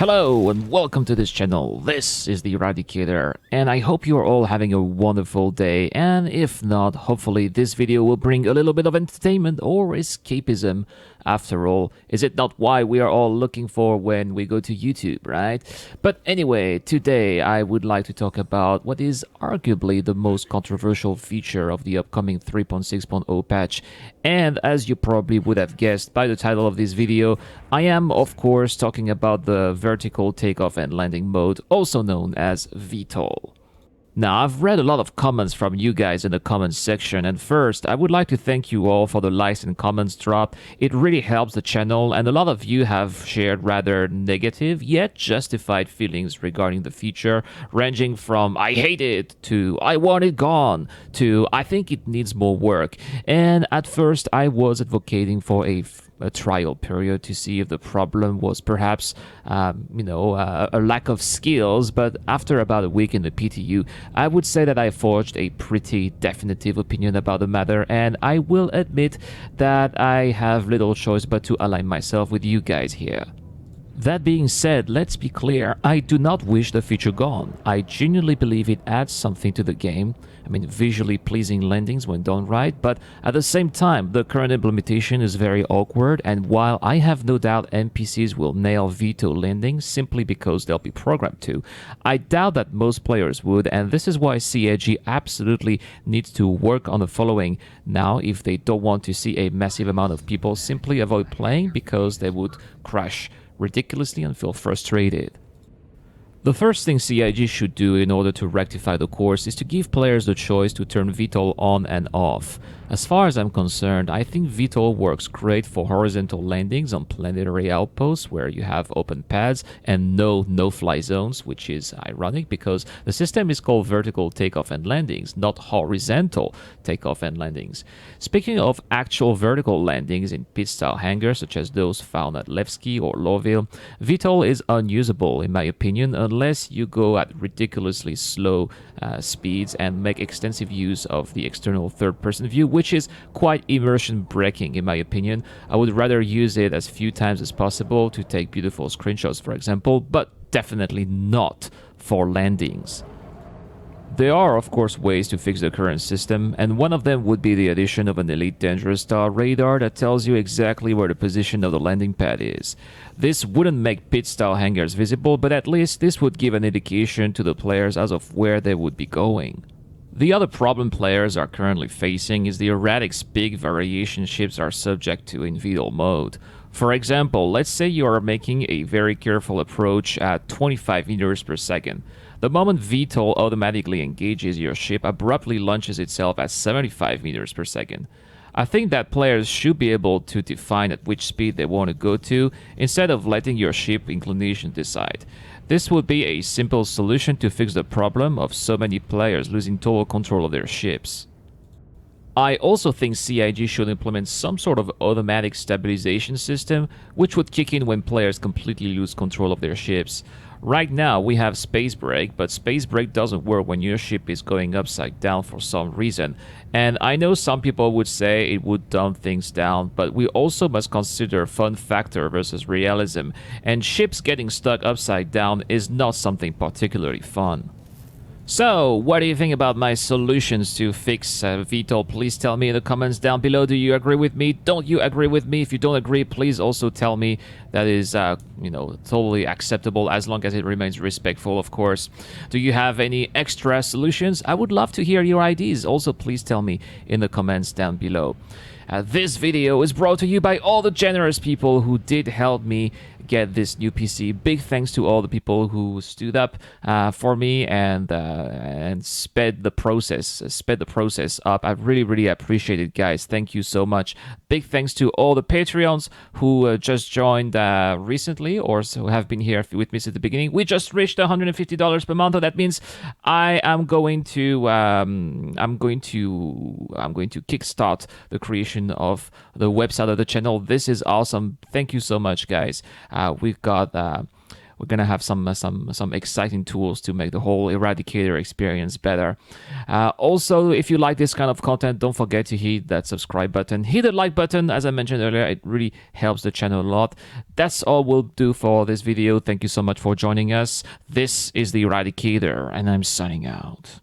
Hello and welcome to this channel. This is the Eradicator and I hope you are all having a wonderful day, and if not, hopefully this video will bring a little bit of entertainment or escapism. After all, is it not why we are all looking for when we go to YouTube, right? But anyway, today I would like to talk about what is arguably the most controversial feature of the upcoming 3.6.0 patch. And as you probably would have guessed by the title of this video, I am of course talking about the vertical takeoff and landing mode, also known as VTOL. Now, I've read a lot of comments from you guys in the comments section, and first, I would like to thank you all for the likes and comments drop. It really helps the channel, and a lot of you have shared rather negative yet justified feelings regarding the feature, ranging from I hate it to I want it gone to I think it needs more work. And at first, I was advocating for a trial period to see if the problem was perhaps, a lack of skills. But after about a week in the PTU, I would say that I forged a pretty definitive opinion about the matter, and I will admit that I have little choice but to align myself with you guys here. That being said, let's be clear, I do not wish the feature gone. I genuinely believe it adds something to the game. I mean, visually pleasing landings when done right, but at the same time, the current implementation is very awkward, and while I have no doubt NPCs will nail VTOL landings simply because they'll be programmed to, I doubt that most players would, and this is why CIG absolutely needs to work on the following. Now, if they don't want to see a massive amount of people simply avoid playing because they would crash ridiculously and feel frustrated. The first thing CIG should do in order to rectify the course is to give players the choice to turn VTOL on and off. As far as I'm concerned, I think VTOL works great for horizontal landings on planetary outposts where you have open pads and no-fly zones, which is ironic because the system is called vertical takeoff and landings, not horizontal takeoff and landings. Speaking of actual vertical landings in pit-style hangars such as those found at Levski or Lowville, VTOL is unusable in my opinion unless you go at ridiculously slow speeds and make extensive use of the external third-person view, which is quite immersion breaking in my opinion. I would rather use it as few times as possible to take beautiful screenshots, for example, but definitely not for landings. There are, of course, ways to fix the current system, and one of them would be the addition of an Elite Dangerous Star radar that tells you exactly where the position of the landing pad is. This wouldn't make pit-style hangars visible, but at least this would give an indication to the players as of where they would be going. The other problem players are currently facing is the erratic speed variation ships are subject to in VTOL mode. For example, let's say you are making a very careful approach at 25 meters per second. The moment VTOL automatically engages, your ship abruptly launches itself at 75 meters per second. I think that players should be able to define at which speed they want to go to instead of letting your ship inclination decide. This would be a simple solution to fix the problem of so many players losing total control of their ships. I also think CIG should implement some sort of automatic stabilization system which would kick in when players completely lose control of their ships. Right now we have space brake, but space brake doesn't work when your ship is going upside down for some reason. And I know some people would say it would dumb things down, but we also must consider fun factor versus realism, and ships getting stuck upside down is not something particularly fun. So, what do you think about my solutions to fix VTOL? Please tell me in the comments down below. Do you agree with me? Don't you agree with me? If you don't agree, please also tell me. That is, totally acceptable as long as it remains respectful, of course. Do you have any extra solutions? I would love to hear your ideas. Also, please tell me in the comments down below. This video is brought to you by all the generous people who did help me get this new PC. Big thanks to all the people who stood up for me and sped the process up. I really appreciate it, guys. Thank you so much. Big thanks to all the Patreons who just joined recently or so have been here with me since the beginning. We just reached $150 per month. So that means I am going to kickstart the creation of the website of the channel. This is awesome. Thank you so much, guys. We've got we're gonna have some exciting tools to make the whole Eradicator experience better. Also, if you like this kind of content, don't forget to hit that subscribe button, hit the like button. As I mentioned earlier, it really helps the channel a lot. That's all we'll do for this video. Thank you so much for joining us. This is the Eradicator, and I'm signing out.